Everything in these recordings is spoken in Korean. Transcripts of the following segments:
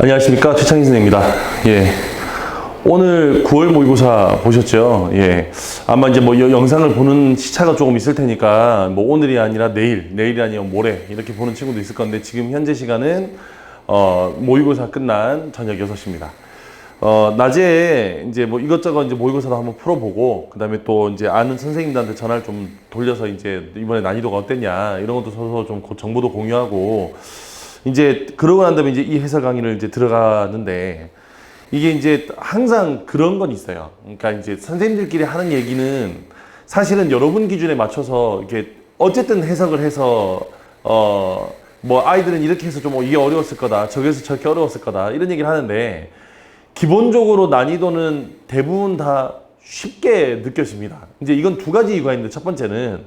안녕하십니까, 최창희 선생입니다. 예. 오늘 9월 모의고사 보셨죠? 예. 아마 이제 뭐 영상을 보는 시차가 조금 있을 테니까 뭐 오늘이 아니라 내일이 아니면 모레 이렇게 보는 친구도 있을 건데 지금 현재 시간은 모의고사 끝난 저녁 6시입니다. 낮에 이제 뭐 이것저것 이제 모의고사도 한번 풀어보고 그다음에 또 이제 아는 선생님들한테 전화를 좀 돌려서 이제 이번에 난이도가 어땠냐 이런 것도 서로 좀 정보도 공유하고 이제 그러고 난 다음에 이제 이 해설 강의를 이제 들어가는데 이게 이제 항상 그런 건 있어요. 그러니까 이제 선생님들끼리 하는 얘기는 사실은 여러분 기준에 맞춰서 이게 어쨌든 해석을 해서 뭐 아이들은 이렇게 해서 좀 이게 어려웠을 거다, 저기서 저렇게 어려웠을 거다 이런 얘기를 하는데 기본적으로 난이도는 대부분 다 쉽게 느껴집니다. 이제 이건 두 가지 이유가 있는데 첫 번째는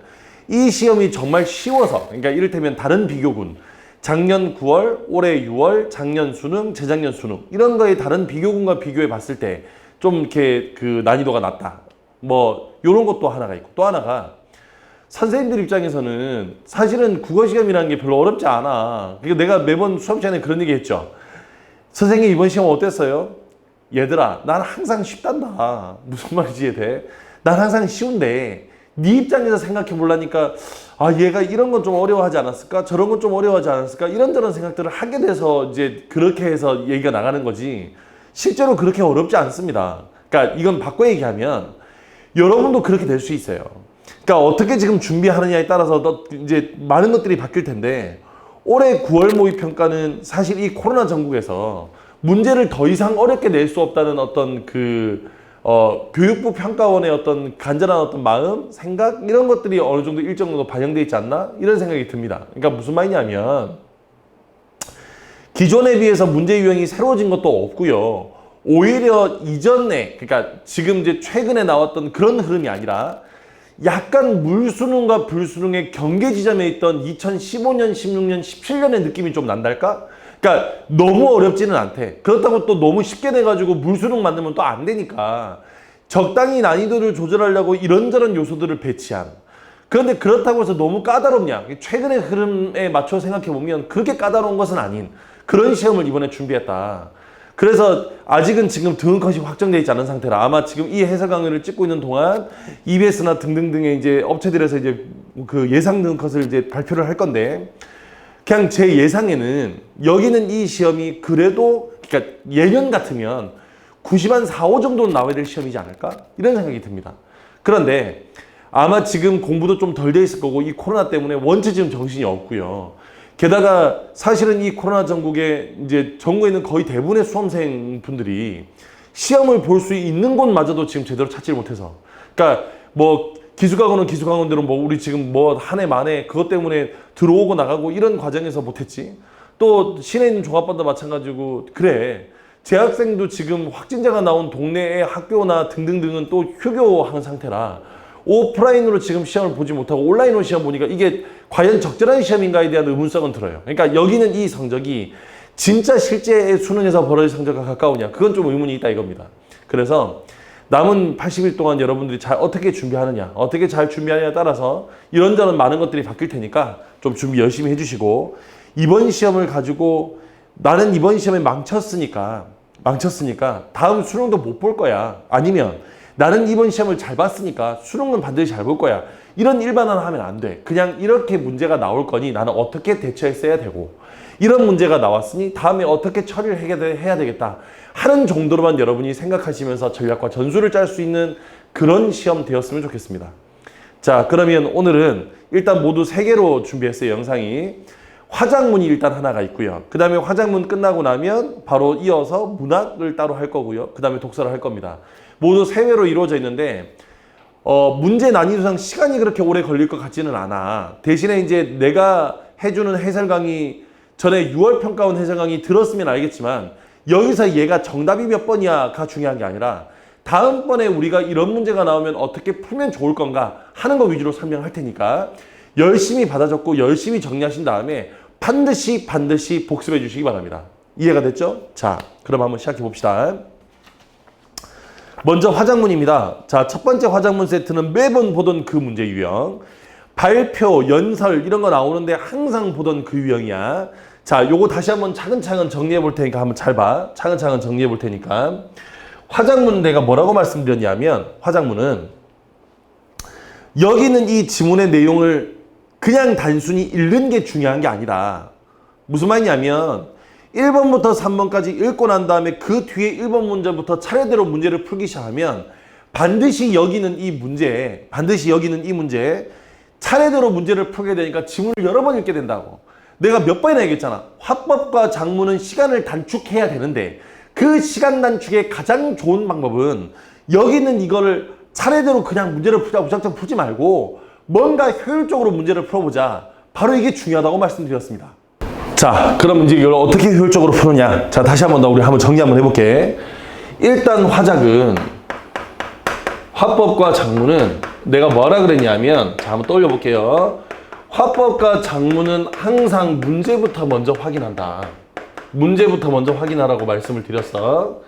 이 시험이 정말 쉬워서, 그러니까 이를테면 다른 비교군 작년 9월, 올해 6월, 작년 수능, 재작년 수능 이런 거에 다른 비교군과 비교해 봤을 때 좀 이렇게 그 난이도가 낮다. 뭐 이런 것도 하나가 있고 또 하나가 선생님들 입장에서는 사실은 국어 시험이라는 게 별로 어렵지 않아. 그러니까 내가 매번 수업 시간에 그런 얘기 했죠. 선생님 이번 시험 어땠어요? 얘들아, 난 항상 쉽단다. 무슨 말인지 이해돼? 난 항상 쉬운데 네 입장에서 생각해 보려니까 아 얘가 이런 건 좀 어려워하지 않았을까? 저런 건 좀 어려워하지 않았을까? 이런저런 생각들을 하게 돼서 이제 그렇게 해서 얘기가 나가는 거지 실제로 그렇게 어렵지 않습니다. 그러니까 이건 바꿔 얘기하면 여러분도 그렇게 될 수 있어요. 그러니까 어떻게 지금 준비하느냐에 따라서 이제 많은 것들이 바뀔 텐데 올해 9월 모의평가는 사실 이 코로나 전국에서 문제를 더 이상 어렵게 낼 수 없다는 어떤 교육부 평가원의 어떤 간절한 어떤 마음, 생각 이런 것들이 어느 정도 일정 정도 반영되어 있지 않나? 이런 생각이 듭니다. 그러니까 무슨 말이냐면 기존에 비해서 문제 유형이 새로워진 것도 없고요. 오히려 이전에 그러니까 지금 이제 최근에 나왔던 그런 흐름이 아니라 약간 물수능과 불수능의 경계 지점에 있던 2015년, 16년, 17년의 느낌이 좀 난달까? 그러니까 너무 어렵지는 않대. 그렇다고 또 너무 쉽게 돼가지고 물수능 만들면 또 안 되니까 적당히 난이도를 조절하려고 이런저런 요소들을 배치한. 그런데 그렇다고 해서 너무 까다롭냐? 최근의 흐름에 맞춰 생각해보면 그렇게 까다로운 것은 아닌 그런 시험을 이번에 준비했다. 그래서 아직은 지금 등급컷이 확정되어 있지 않은 상태라 아마 지금 이 해설 강의를 찍고 있는 동안 EBS나 등등등의 이제 업체들에서 이제 그 예상 등급컷을 이제 발표를 할 건데 그냥 제 예상에는 여기는 이 시험이 그래도 그러니까 예년 같으면 90한 4, 5 정도는 나와야 될 시험이지 않을까? 이런 생각이 듭니다. 그런데 아마 지금 공부도 좀 덜 돼 있을 거고 이 코로나 때문에 원체 지금 정신이 없고요. 게다가 사실은 이 코로나 전국에 이제 전국에 있는 거의 대부분의 수험생 분들이 시험을 볼 수 있는 곳마저도 지금 제대로 찾지를 못해서 그러니까 뭐 기숙학원은 기숙학원대로 뭐 우리 지금 뭐 한 해 만에 그것 때문에 들어오고 나가고 이런 과정에서 못했지. 또 시내에 있는 종합반도 마찬가지고 그래. 재학생도 지금 확진자가 나온 동네의 학교나 등등등은 또 휴교한 상태라 오프라인으로 지금 시험을 보지 못하고 온라인으로 시험 보니까 이게 과연 적절한 시험인가에 대한 의문성은 들어요. 그러니까 여기는 이 성적이 진짜 실제 수능에서 벌어질 성적과 가까우냐 그건 좀 의문이 있다 이겁니다. 그래서 남은 80일 동안 여러분들이 잘 어떻게 준비하느냐 어떻게 잘 준비하느냐에 따라서 이런저런 많은 것들이 바뀔 테니까 좀 준비 열심히 해주시고 이번 시험을 가지고 나는 이번 시험에 망쳤으니까 다음 수능도 못 볼 거야 아니면 나는 이번 시험을 잘 봤으니까 수능은 반드시 잘 볼 거야 이런 일반화는 하면 안 돼. 그냥 이렇게 문제가 나올 거니 나는 어떻게 대처했어야 되고 이런 문제가 나왔으니 다음에 어떻게 처리를 해야 되겠다 하는 정도로만 여러분이 생각하시면서 전략과 전술을 짤 수 있는 그런 시험 되었으면 좋겠습니다. 자, 그러면 오늘은 일단 모두 3개로 준비했어요. 영상이. 화작문이 일단 하나가 있고요. 그 다음에 화작문 끝나고 나면 바로 이어서 문학을 따로 할 거고요. 그 다음에 독서를 할 겁니다. 모두 3회로 이루어져 있는데 문제 난이도상 시간이 그렇게 오래 걸릴 것 같지는 않아. 대신에 이제 내가 해주는 해설 강의 전에 6월 평가원 해설 강의 들었으면 알겠지만 여기서 얘가 정답이 몇 번이야가 중요한 게 아니라 다음번에 우리가 이런 문제가 나오면 어떻게 풀면 좋을 건가 하는 거 위주로 설명할 테니까 열심히 받아 적고 열심히 정리하신 다음에 반드시 복습해 주시기 바랍니다. 이해가 됐죠? 자, 그럼 한번 시작해 봅시다. 먼저 화작문입니다. 자, 첫 번째 화작문 세트는 매번 보던 그 문제 유형. 발표, 연설 이런 거 나오는데 항상 보던 그 유형이야. 자, 요거 다시 한번 차근차근 정리해 볼 테니까 한번 잘 봐. 차근차근 정리해 볼 테니까. 화작문은 내가 뭐라고 말씀드렸냐면, 화작문은 여기는 이 지문의 내용을 그냥 단순히 읽는 게 중요한 게 아니라, 무슨 말이냐면 1번부터 3번까지 읽고 난 다음에 그 뒤에 1번 문제부터 차례대로 문제를 풀기 시작하면 반드시 여기는 이 문제, 차례대로 문제를 풀게 되니까 지문을 여러 번 읽게 된다고. 내가 몇 번이나 얘기했잖아. 화법과 작문은 시간을 단축해야 되는데 그 시간 단축의 가장 좋은 방법은 여기는 이거를 차례대로 그냥 문제를 풀자 무작정 풀지 말고 뭔가 효율적으로 문제를 풀어보자. 바로 이게 중요하다고 말씀드렸습니다. 자, 그럼 이제 이걸 어떻게 효율적으로 푸느냐. 자, 다시 한번 더 우리 한번 정리 한번 해볼게. 일단 화작은, 화법과 작문은 내가 뭐라 그랬냐면, 자, 한번 떠올려 볼게요. 화법과 작문은 항상 문제부터 먼저 확인한다. 문제부터 먼저 확인하라고 말씀을 드렸어.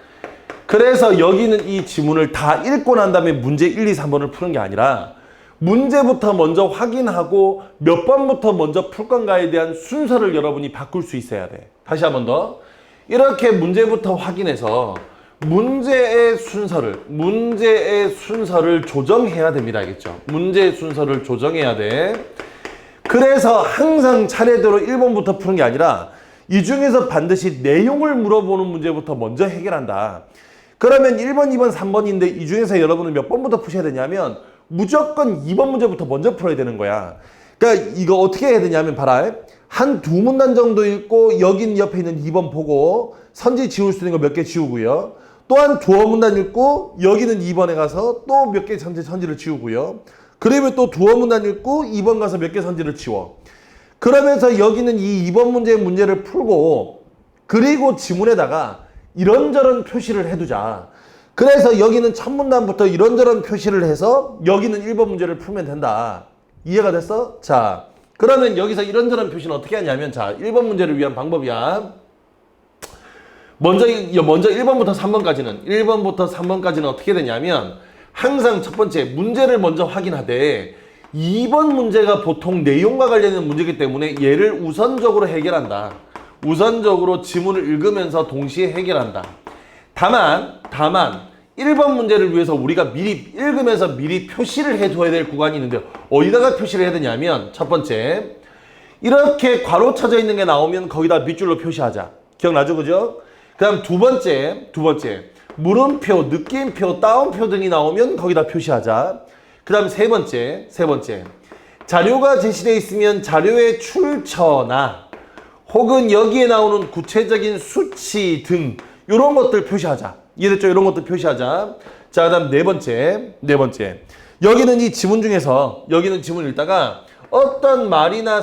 그래서 여기는 이 지문을 다 읽고 난 다음에 문제 1, 2, 3번을 푸는 게 아니라 문제부터 먼저 확인하고 몇 번부터 먼저 풀 건가에 대한 순서를 여러분이 바꿀 수 있어야 돼. 다시 한번 더. 이렇게 문제부터 확인해서 문제의 순서를 조정해야 됩니다. 알겠죠? 문제의 순서를 조정해야 돼. 그래서 항상 차례대로 1번부터 푸는 게 아니라 이 중에서 반드시 내용을 물어보는 문제부터 먼저 해결한다. 그러면 1번, 2번, 3번인데 이 중에서 여러분은 몇 번부터 푸셔야 되냐면 무조건 2번 문제부터 먼저 풀어야 되는 거야. 그러니까 이거 어떻게 해야 되냐면 봐라. 한 두 문단 정도 읽고 여긴 옆에 있는 2번 보고 선지 지울 수 있는 거 몇 개 지우고요. 또한 두어 문단 읽고 여기는 2번에 가서 또 몇 개 선지를 지우고요. 그러면 또 두어 문단 읽고 2번 가서 몇 개 선지를 지워. 그러면서 여기는 이 2번 문제를 풀고 그리고 지문에다가 이런저런 표시를 해두자. 그래서 여기는 첫 문단부터 이런저런 표시를 해서 여기는 1번 문제를 풀면 된다. 이해가 됐어? 자, 그러면 여기서 이런저런 표시는 어떻게 하냐면, 자, 1번 문제를 위한 방법이야. 먼저 1번부터 3번까지는 어떻게 되냐면 항상 첫 번째 문제를 먼저 확인하되 2번 문제가 보통 내용과 관련된 문제이기 때문에 얘를 우선적으로 해결한다. 우선적으로 지문을 읽으면서 동시에 해결한다. 다만 1번 문제를 위해서 우리가 미리 읽으면서 미리 표시를 해둬야 될 구간이 있는데 어디다가 표시를 해야 되냐면 첫 번째, 이렇게 괄호 쳐져 있는 게 나오면 거기다 밑줄로 표시하자. 기억나죠? 그죠? 그 다음 두 번째 물음표, 느낌표, 따옴표 등이 나오면 거기다 표시하자. 그 다음 세 번째 자료가 제시되어 있으면 자료의 출처나 혹은 여기에 나오는 구체적인 수치 등 이런 것들 표시하자. 이해됐죠? 이런 것들 표시하자. 자, 그 다음 네 번째 여기는 이 지문 중에서 여기는 지문을 읽다가 어떤 말이나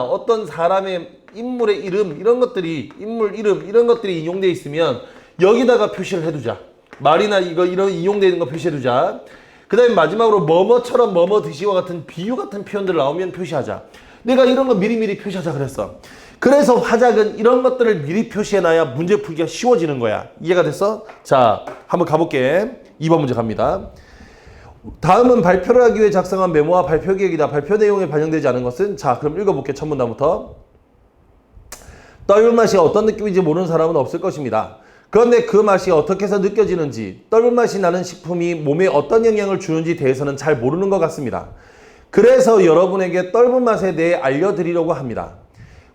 어떤 사람의 인물의 이름 이런 것들이 인물 이름 이런 것들이 인용되어 있으면 여기다가 표시를 해두자. 말이나 이런 인용되어 있는 거 표시해두자. 그 다음에 마지막으로 뭐뭐처럼 뭐뭐듯이와 같은 비유 같은 표현들 나오면 표시하자. 내가 이런 거 미리미리 표시하자 그랬어. 그래서 화작은 이런 것들을 미리 표시해놔야 문제 풀기가 쉬워지는 거야. 이해가 됐어? 자, 한번 가볼게. 2번 문제 갑니다. 다음은 발표를 하기 위해 작성한 메모와 발표 계획이다. 발표 내용에 반영되지 않은 것은? 자, 그럼 읽어볼게. 첫 문단부터. 떫은 맛이 어떤 느낌인지 모르는 사람은 없을 것입니다. 그런데 그 맛이 어떻게 해서 느껴지는지, 떫은 맛이 나는 식품이 몸에 어떤 영향을 주는지 대해서는 잘 모르는 것 같습니다. 그래서 여러분에게 떫은 맛에 대해 알려드리려고 합니다.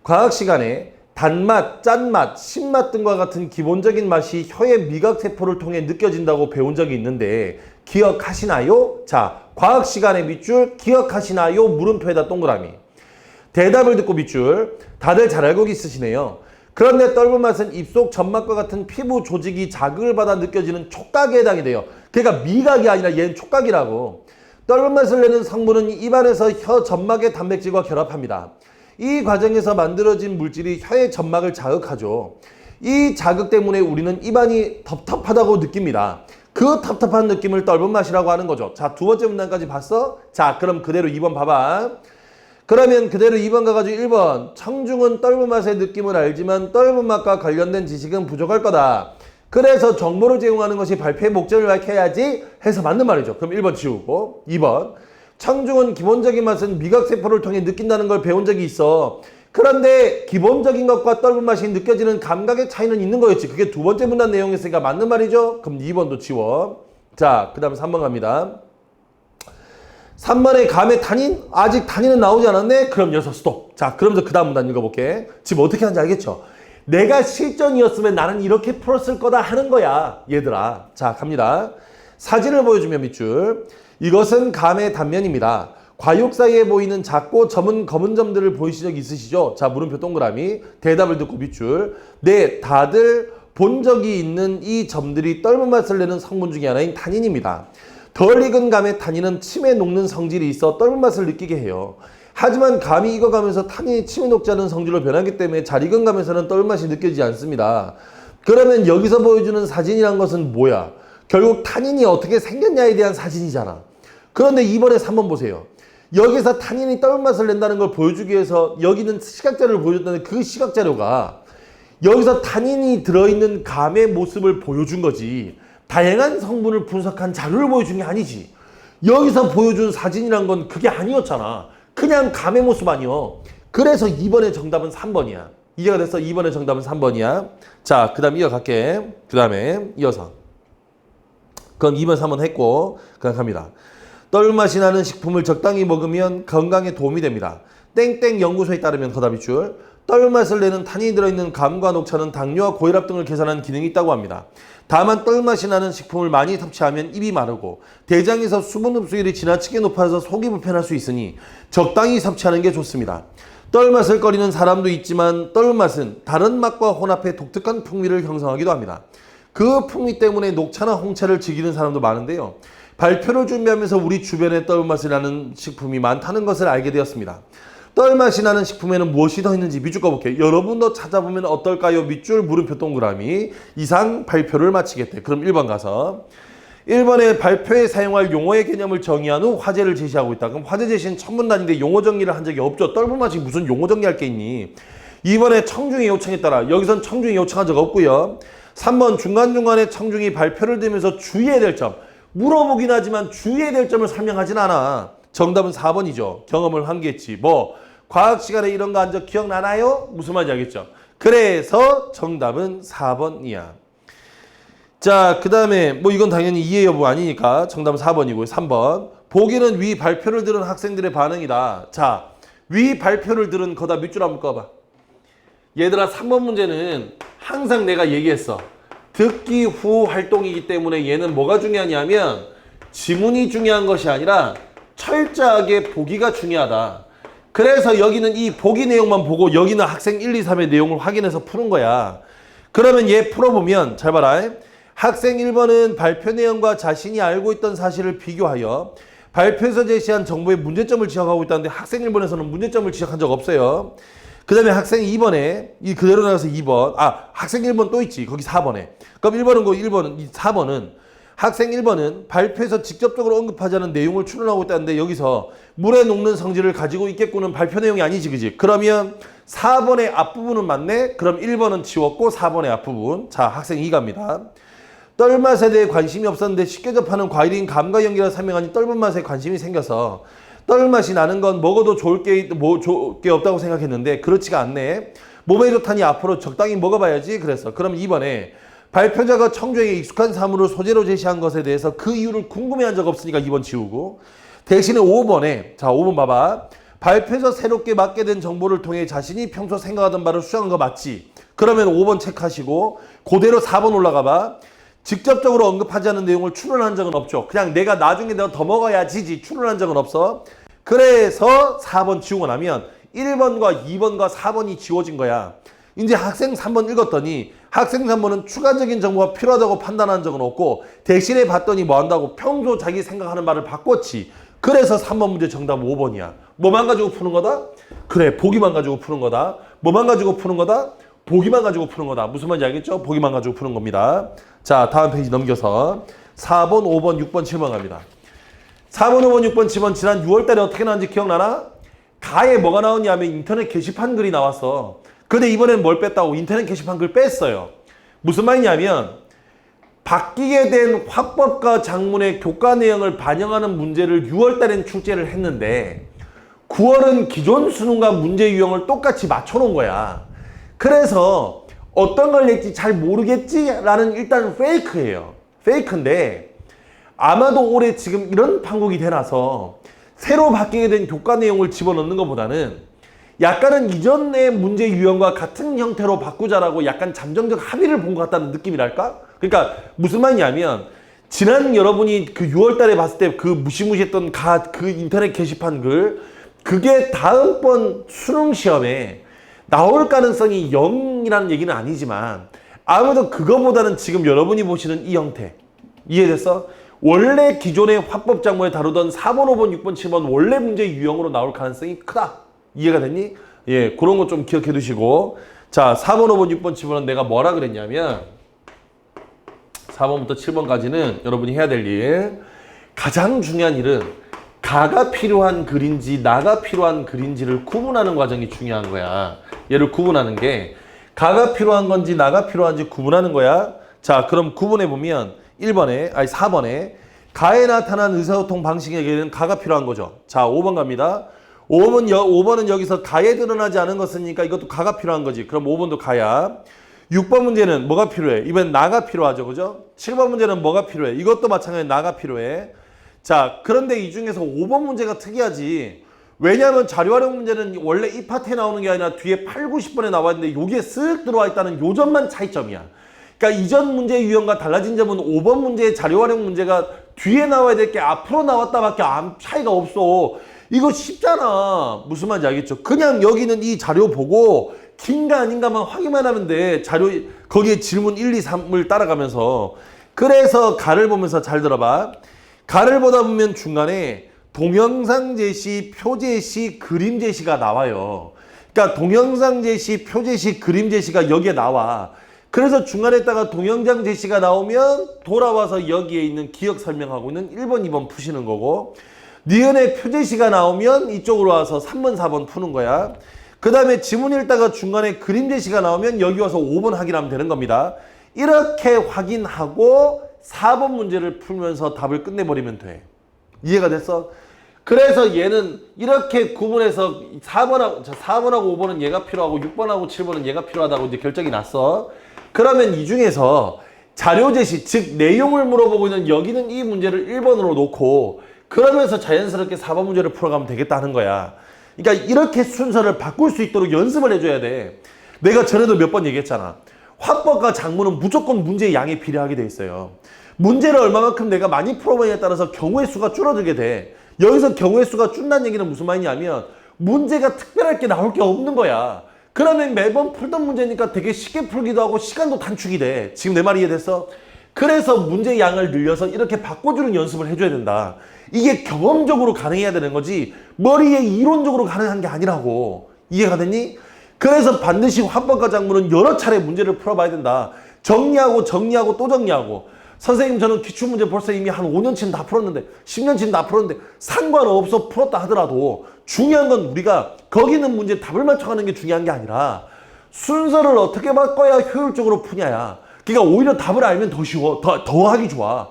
과학 시간에 단맛, 짠맛, 신맛 등과 같은 기본적인 맛이 혀의 미각세포를 통해 느껴진다고 배운 적이 있는데 기억하시나요? 자, 과학 시간에 밑줄 기억하시나요? 물음표에다 동그라미. 대답을 듣고 밑줄. 다들 잘 알고 있으시네요. 그런데 떫은 맛은 입속 점막과 같은 피부 조직이 자극을 받아 느껴지는 촉각에 해당이 돼요. 그러니까 미각이 아니라 얘는 촉각이라고. 떫은 맛을 내는 성분은 입안에서 혀 점막의 단백질과 결합합니다. 이 과정에서 만들어진 물질이 혀의 점막을 자극하죠. 이 자극 때문에 우리는 입안이 텁텁하다고 느낍니다. 그 텁텁한 느낌을 떫은 맛이라고 하는 거죠. 자, 두 번째 문단까지 봤어? 자, 그럼 그대로 2번 봐봐. 그러면 그대로 2번 가가지고 1번. 청중은 떫은 맛의 느낌을 알지만 떫은 맛과 관련된 지식은 부족할 거다. 그래서 정보를 제공하는 것이 발표의 목적을 밝혀야지 해서 맞는 말이죠. 그럼 1번 지우고 2번. 청중은 기본적인 맛은 미각세포를 통해 느낀다는 걸 배운 적이 있어. 그런데 기본적인 것과 떫은 맛이 느껴지는 감각의 차이는 있는 거였지. 그게 두 번째 문단 내용이었으니까 맞는 말이죠. 그럼 2번도 지워. 자, 그 다음 3번 갑니다. 3번의 감의 탄닌? 아직 탄닌은 나오지 않았네? 그럼 여기서 스톱. 자, 그러면서 그 다음 문단 읽어볼게. 지금 어떻게 하는지 알겠죠? 내가 실전이었으면 나는 이렇게 풀었을 거다 하는 거야, 얘들아. 자, 갑니다. 사진을 보여주면 밑줄. 이것은 감의 단면입니다. 과육 사이에 보이는 작고 점은 검은 점들을 보이신 적 있으시죠? 자, 물음표 동그라미. 대답을 듣고 밑줄. 네, 다들 본 적이 있는 이 점들이 떫은 맛을 내는 성분 중에 하나인 탄닌입니다. 덜 익은 감의 탄닌은 침에 녹는 성질이 있어 떫은 맛을 느끼게 해요. 하지만 감이 익어가면서 탄닌이 침에 녹지 않은 성질로 변하기 때문에 잘 익은 감에서는 떫은 맛이 느껴지지 않습니다. 그러면 여기서 보여주는 사진이란 것은 뭐야? 결국 탄닌이 어떻게 생겼냐에 대한 사진이잖아. 그런데 이번에 3번 보세요. 여기서 탄닌이 떫은 맛을 낸다는 걸 보여주기 위해서 여기는 시각자료를 보여줬다는 그 시각자료가 여기서 탄닌이 들어있는 감의 모습을 보여준 거지. 다양한 성분을 분석한 자료를 보여준 게 아니지. 여기서 보여준 사진이란 건 그게 아니었잖아. 그냥 감의 모습 아니요. 그래서 2번의 정답은 3번이야. 이해가 됐어? 2번의 정답은 3번이야. 자, 그 다음 이어갈게. 그 다음에 이어서. 그럼 2번, 3번 했고 그냥 갑니다. 떫은 맛이 나는 식품을 적당히 먹으면 건강에 도움이 됩니다. 땡땡 연구소에 따르면 거다 밑줄. 떫은 맛을 내는 탄닌이 들어있는 감과 녹차는 당뇨와 고혈압 등을 개선하는 기능이 있다고 합니다. 다만 떫은 맛이 나는 식품을 많이 섭취하면 입이 마르고 대장에서 수분 흡수율이 지나치게 높아서 속이 불편할 수 있으니 적당히 섭취하는 게 좋습니다. 떫은 맛을 꺼리는 사람도 있지만 떫은 맛은 다른 맛과 혼합해 독특한 풍미를 형성하기도 합니다. 그 풍미 때문에 녹차나 홍차를 즐기는 사람도 많은데요. 발표를 준비하면서 우리 주변에 떫은 맛이 나는 식품이 많다는 것을 알게 되었습니다. 떫은 맛이 나는 식품에는 무엇이 더 있는지 밑줄 꺼볼게요. 여러분도 찾아보면 어떨까요? 밑줄 물음표 동그라미. 이상 발표를 마치겠대. 그럼 1번 가서 1번에 발표에 사용할 용어의 개념을 정의한 후 화제를 제시하고 있다. 그럼 화제 제시는 첫 문단인데 용어 정리를 한 적이 없죠. 떫은 맛이 무슨 용어 정리할 게 있니? 2번에 청중의 요청에 따라 여기선 청중이 요청한 적 없고요. 3번 중간중간에 청중이 발표를 들으면서 주의해야 될 점. 물어보긴 하지만 주의해야 될 점을 설명하진 않아. 정답은 4번이죠. 경험을 한겠지. 뭐 과학 시간에 이런 거 한 적 기억나나요? 무슨 말인지 알겠죠? 그래서 정답은 4번이야. 자, 그 다음에 뭐 이건 당연히 이해 여부 아니니까 정답은 4번이고요. 3번. 보기는 위 발표를 들은 학생들의 반응이다. 자, 위 발표를 들은 거다 밑줄 한번 꺼봐. 얘들아 3번 문제는 항상 내가 얘기했어. 듣기 후 활동이기 때문에 얘는 뭐가 중요하냐면 지문이 중요한 것이 아니라 철저하게 보기가 중요하다. 그래서 여기는 이 보기 내용만 보고 여기는 학생 1, 2, 3의 내용을 확인해서 푸는 거야. 그러면 얘 풀어보면 잘 봐라. 학생 1번은 발표 내용과 자신이 알고 있던 사실을 비교하여 발표에서 제시한 정보의 문제점을 지적하고 있다는데 학생 1번에서는 문제점을 지적한 적 없어요. 그 다음에 학생 2번에 이 그대로 나가서 2번 학생 1번 또 있지. 거기 4번에. 그럼 1번은 그 1번은 4번은 학생 1번은 발표에서 직접적으로 언급하지 않은 내용을 추론하고 있다는데 여기서 물에 녹는 성질을 가지고 있겠구는 발표 내용이 아니지, 그지? 그러면 4번의 앞부분은 맞네? 그럼 1번은 지웠고 4번의 앞부분. 자, 학생 2갑니다. 떫은 맛에 대해 관심이 없었는데 쉽게 접하는 과일인 감과 연기라 설명하니 떫은 맛에 관심이 생겨서 떫은 맛이 나는 건 먹어도 좋을 게 없다고 생각했는데 그렇지가 않네. 몸에 좋다니 앞으로 적당히 먹어봐야지 그랬어. 그럼 2번에 발표자가 청중에게 익숙한 사물을 소재로 제시한 것에 대해서 그 이유를 궁금해한 적 없으니까 2번 지우고 대신에 5번에 자 5번 봐봐. 발표에서 새롭게 맡게 된 정보를 통해 자신이 평소 생각하던 바를 수정한 거 맞지? 그러면 5번 체크하시고 그대로 4번 올라가 봐. 직접적으로 언급하지 않은 내용을 추론한 적은 없죠. 그냥 내가 나중에 내가 더 먹어야지지 추론한 적은 없어. 그래서 4번 지우고 나면 1번과 2번과 4번이 지워진 거야. 이제 학생 3번 읽었더니 학생 3번은 추가적인 정보가 필요하다고 판단한 적은 없고 대신에 봤더니 뭐 한다고 평소 자기 생각하는 말을 바꿨지. 그래서 3번 문제 정답 5번이야. 뭐만 가지고 푸는 거다? 그래, 보기만 가지고 푸는 거다. 뭐만 가지고 푸는 거다? 보기만 가지고 푸는 거다. 무슨 말인지 알겠죠? 보기만 가지고 푸는 겁니다. 자, 다음 페이지 넘겨서 4번, 5번, 6번, 7번 갑니다. 4번, 5번, 6번, 7번 지난 6월 달에 어떻게 나왔는지 기억나나? 가에 뭐가 나왔냐면 인터넷 게시판 글이 나왔어. 근데 이번엔 뭘 뺐다고? 인터넷 게시판 글 뺐어요. 무슨 말이냐면 바뀌게 된 화법과 작문의 교과 내용을 반영하는 문제를 6월 달엔 출제를 했는데 9월은 기존 수능과 문제 유형을 똑같이 맞춰놓은 거야. 그래서 어떤 걸 낼지 잘 모르겠지라는 일단 페이크예요. 페이크인데 아마도 올해 지금 이런 판국이 되나서 새로 바뀌게 된 교과 내용을 집어넣는 것보다는 약간은 이전의 문제 유형과 같은 형태로 바꾸자라고 약간 잠정적 합의를 본 것 같다는 느낌이랄까? 그러니까 무슨 말이냐면 지난 여러분이 그 6월 달에 봤을 때 그 무시무시했던 그 인터넷 게시판 글 그게 다음번 수능 시험에 나올 가능성이 0이라는 얘기는 아니지만 아무래도 그거보다는 지금 여러분이 보시는 이 형태 이해됐어? 원래 기존의 화법작문에 다루던 4번, 5번, 6번, 7번 원래 문제 유형으로 나올 가능성이 크다. 이해가 됐니? 예, 그런 거 좀 기억해 두시고 자, 4번, 5번, 6번, 7번은 내가 뭐라 그랬냐면 4번부터 7번까지는 여러분이 해야 될 일 가장 중요한 일은 가가 필요한 글인지 나가 필요한 글인지를 구분하는 과정이 중요한 거야. 얘를 구분하는 게 가가 필요한 건지 나가 필요한지 구분하는 거야. 자, 그럼 구분해 보면 4번에 가에 나타난 의사소통 방식에게는 가가 필요한 거죠. 자, 5번 갑니다. 5번은 여기서 가에 드러나지 않은 것이니까 이것도 가가 필요한 거지. 그럼 5번도 가야. 6번 문제는 뭐가 필요해? 이번엔 나가 필요하죠. 그죠? 7번 문제는 뭐가 필요해? 이것도 마찬가지로 나가 필요해. 자, 그런데 이 중에서 5번 문제가 특이하지. 왜냐하면 자료 활용 문제는 원래 이 파트에 나오는 게 아니라 뒤에 8, 90번에 나와 있는데 여기에 쓱 들어와 있다는 요 점만 차이점이야. 그러니까 이전 문제 유형과 달라진 점은 5번 문제의 자료 활용 문제가 뒤에 나와야 될 게 앞으로 나왔다밖에 차이가 없어. 이거 쉽잖아. 무슨 말인지 알겠죠? 그냥 여기는 이 자료 보고 긴가 아닌가만 확인만 하면 돼. 자료 거기에 질문 1, 2, 3을 따라가면서. 그래서 가를 보면서 잘 들어봐. 가를 보다 보면 중간에 동영상 제시, 표 제시, 그림 제시가 나와요. 그러니까 동영상 제시, 표 제시, 그림 제시가 여기에 나와. 그래서 중간에다가 동영상 제시가 나오면 돌아와서 여기에 있는 기억 설명하고 있는 1번, 2번 푸시는 거고 니은의 표 제시가 나오면 이쪽으로 와서 3번, 4번 푸는 거야. 그 다음에 지문 읽다가 중간에 그림 제시가 나오면 여기 와서 5번 확인하면 되는 겁니다. 이렇게 확인하고 4번 문제를 풀면서 답을 끝내버리면 돼. 이해가 됐어? 그래서 얘는 이렇게 구분해서 4번하고 5번은 얘가 필요하고 6번하고 7번은 얘가 필요하다고 이제 결정이 났어. 그러면 이 중에서 자료 제시, 즉 내용을 물어보고 있는 여기는 이 문제를 1번으로 놓고 그러면서 자연스럽게 4번 문제를 풀어가면 되겠다는 거야. 그러니까 이렇게 순서를 바꿀 수 있도록 연습을 해줘야 돼. 내가 전에도 몇 번 얘기했잖아. 화법과 작문은 무조건 문제의 양이 비례하게 돼 있어요. 문제를 얼마만큼 내가 많이 풀어보냐에 따라서 경우의 수가 줄어들게 돼. 여기서 경우의 수가 줄다는 얘기는 무슨 말이냐면 문제가 특별할 게 나올 게 없는 거야. 그러면 매번 풀던 문제니까 되게 쉽게 풀기도 하고 시간도 단축이 돼. 지금 내 말 이해됐어? 그래서 문제 양을 늘려서 이렇게 바꿔주는 연습을 해줘야 된다. 이게 경험적으로 가능해야 되는 거지 머리에 이론적으로 가능한 게 아니라고. 이해가 됐니? 그래서 반드시 화법과 작문은 여러 차례 문제를 풀어봐야 된다. 정리하고 또 정리하고. 선생님 저는 기출문제 벌써 이미 한 5년치는 다 풀었는데 10년치는 다 풀었는데 상관없어 풀었다 하더라도 중요한 건 우리가 거기 있는 문제 답을 맞춰가는 게 중요한 게 아니라 순서를 어떻게 바꿔야 효율적으로 푸냐야. 그러니까 오히려 답을 알면 더 쉬워. 더 하기 좋아.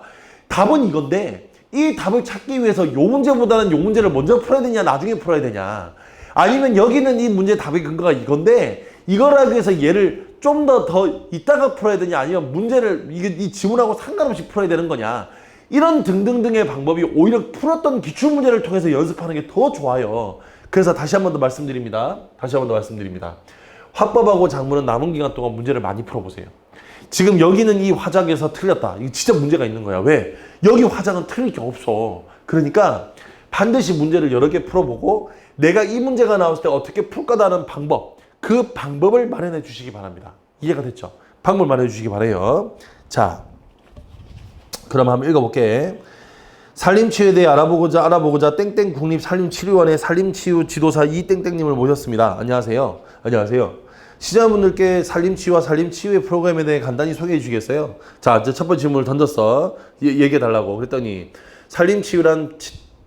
답은 이건데 이 답을 찾기 위해서 요 문제보다는 요 문제를 먼저 풀어야 되냐 나중에 풀어야 되냐 아니면 여기는 이 문제 답의 근거가 이건데 이걸 하기 위해서 얘를 좀 더 이따가 풀어야 되냐 아니면 문제를 이 지문하고 상관없이 풀어야 되는 거냐 이런 등등등의 방법이 오히려 풀었던 기출문제를 통해서 연습하는 게 더 좋아요. 그래서 다시 한 번 더 말씀드립니다. 화법하고 작문은 남은 기간 동안 문제를 많이 풀어보세요. 지금 여기는 이 화작에서 틀렸다. 이거 진짜 문제가 있는 거야. 왜? 여기 화작은 틀릴 게 없어. 그러니까 반드시 문제를 여러 개 풀어보고 내가 이 문제가 나왔을 때 어떻게 풀 거다는 방법, 그 방법을 마련해 주시기 바랍니다. 이해가 됐죠? 방법을 마련해 주시기 바라요. 자, 그럼 한번 읽어볼게. 산림치유에 대해 알아보고자 땡땡 국립산림치료원의 산림치유 지도사 이땡땡님을 모셨습니다. 안녕하세요. 시청자분들께 산림치유와 산림치유의 프로그램에 대해 간단히 소개해 주시겠어요? 자, 첫 번째 질문을 던졌어. 얘기해 달라고. 그랬더니 산림치유란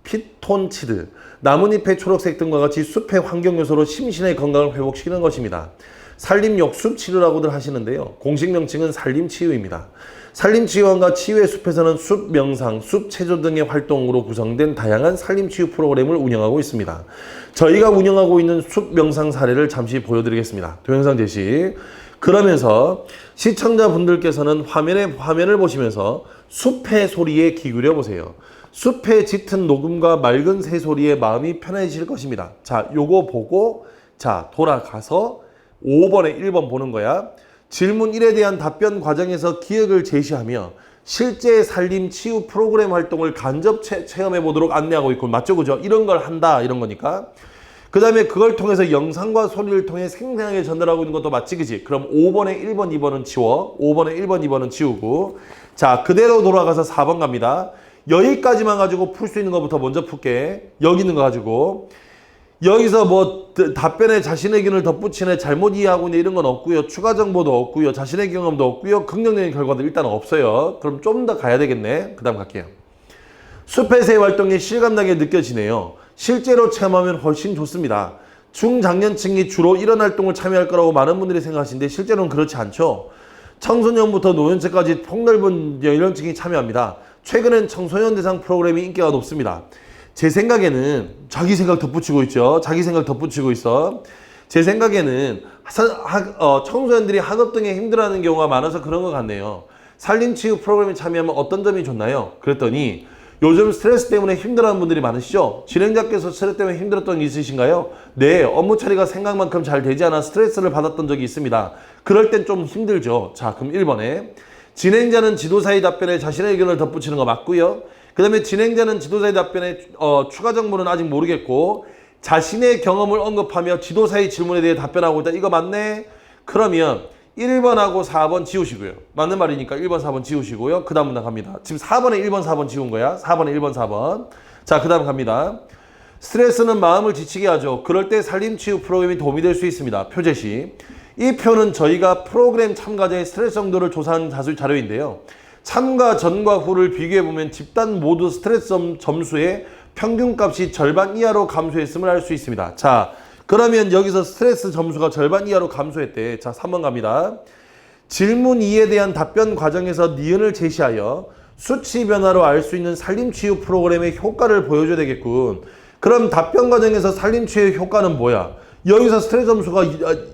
피톤치드, 나뭇잎의 초록색 등과 같이 숲의 환경 요소로 심신의 건강을 회복시키는 것입니다. 산림욕 숲치료라고들 하시는데요. 공식 명칭은 산림치유입니다. 산림치유원과 치유의 숲에서는 숲 명상, 숲 체조 등의 활동으로 구성된 다양한 산림치유 프로그램을 운영하고 있습니다. 저희가 운영하고 있는 숲 명상 사례를 잠시 보여드리겠습니다. 동영상 제시. 그러면서 시청자분들께서는 화면을 보시면서 숲의 소리에 귀 기울여 보세요. 숲의 짙은 녹음과 맑은 새소리에 마음이 편해질 것입니다. 자, 요거 보고 자, 돌아가서 5번에 1번 보는 거야. 질문 1에 대한 답변 과정에서 기억을 제시하며 실제 산림 치유 프로그램 활동을 간접 체험해 보도록 안내하고 있고, 맞죠? 그죠? 이런 걸 한다, 이런 거니까. 그 다음에 그걸 통해서 영상과 소리를 통해 생생하게 전달하고 있는 것도 맞지, 그지? 그럼 5번에 1번, 2번은 지워. 5번에 1번, 2번은 지우고. 자, 그대로 돌아가서 4번 갑니다. 여기까지만 가지고 풀 수 있는 것부터 먼저 풀게. 여기 있는 거 가지고. 여기서 뭐 답변에 자신의 의견을 덧붙이네, 잘못 이해하고 있네, 이런 건 없고요. 추가 정보도 없고요. 자신의 경험도 없고요. 긍정적인 결과도 일단 없어요. 그럼 좀 더 가야 되겠네. 그 다음 갈게요. 숲의 새 활동이 실감나게 느껴지네요. 실제로 체험하면 훨씬 좋습니다. 중장년층이 주로 이런 활동을 참여할 거라고 많은 분들이 생각하시는데 실제로는 그렇지 않죠. 청소년부터 노년층까지 폭넓은 연령층이 참여합니다. 최근엔 청소년 대상 프로그램이 인기가 높습니다. 제 생각에는 자기 생각 덧붙이고 있죠. 자기 생각 덧붙이고 있어. 제 생각에는 청소년들이 학업 등에 힘들어하는 경우가 많아서 그런 것 같네요. 산림치유 프로그램에 참여하면 어떤 점이 좋나요? 그랬더니 요즘 스트레스 때문에 힘들어하는 분들이 많으시죠? 진행자께서 스트레스 때문에 힘들었던 게 있으신가요? 네, 업무 처리가 생각만큼 잘 되지 않아 스트레스를 받았던 적이 있습니다. 그럴 땐 좀 힘들죠. 자, 그럼 1번에 진행자는 지도사의 답변에 자신의 의견을 덧붙이는 거 맞고요. 그 다음에 진행자는 지도사의 답변에 추가 정보는 아직 모르겠고 자신의 경험을 언급하며 지도사의 질문에 대해 답변하고 있다. 이거 맞네? 그러면 1번하고 4번 지우시고요. 맞는 말이니까 1번, 4번 지우시고요. 그 다음 문단 갑니다. 지금 4번에 1번, 4번 지운 거야. 4번에 1번, 4번. 자, 그 다음 갑니다. 스트레스는 마음을 지치게 하죠. 그럴 때 산림치유 프로그램이 도움이 될 수 있습니다. 표 제시. 이 표는 저희가 프로그램 참가자의 스트레스 정도를 조사한 자료인데요. 참가 전과 후를 비교해보면 집단 모두 스트레스 점수의 평균값이 절반 이하로 감소했음을 알 수 있습니다. 자, 그러면 여기서 스트레스 점수가 절반 이하로 감소했대. 자, 3번 갑니다. 질문 2에 대한 답변 과정에서 니은을 제시하여 수치 변화로 알 수 있는 산림치유 프로그램의 효과를 보여줘야 되겠군. 그럼 답변 과정에서 산림치유의 효과는 뭐야? 여기서 스트레스 점수가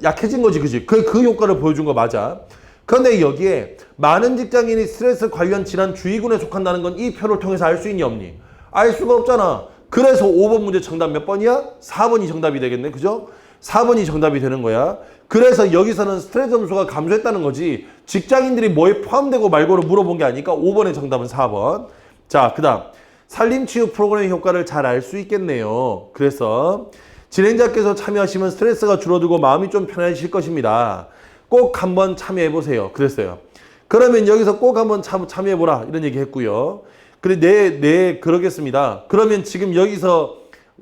약해진 거지, 그지? 그 효과를 보여준 거 맞아. 그런데 여기에 많은 직장인이 스트레스 관련 질환 주의군에 속한다는 건 이 표를 통해서 알 수 있니 없니? 알 수가 없잖아. 그래서 5번 문제 정답 몇 번이야? 4번이 정답이 되겠네. 그죠? 4번이 정답이 되는 거야. 그래서 여기서는 스트레스 점수가 감소했다는 거지 직장인들이 뭐에 포함되고 말고를 물어본 게 아니니까 5번의 정답은 4번. 자, 그 다음 산림치유 프로그램의 효과를 잘 알 수 있겠네요. 그래서 진행자께서 참여하시면 스트레스가 줄어들고 마음이 좀 편해질 것입니다. 꼭 한번 참여해보세요. 그랬어요. 그러면 여기서 꼭 한번 참여해보라 이런 얘기 했고요. 그래, 네, 그러겠습니다. 그러면 지금 여기서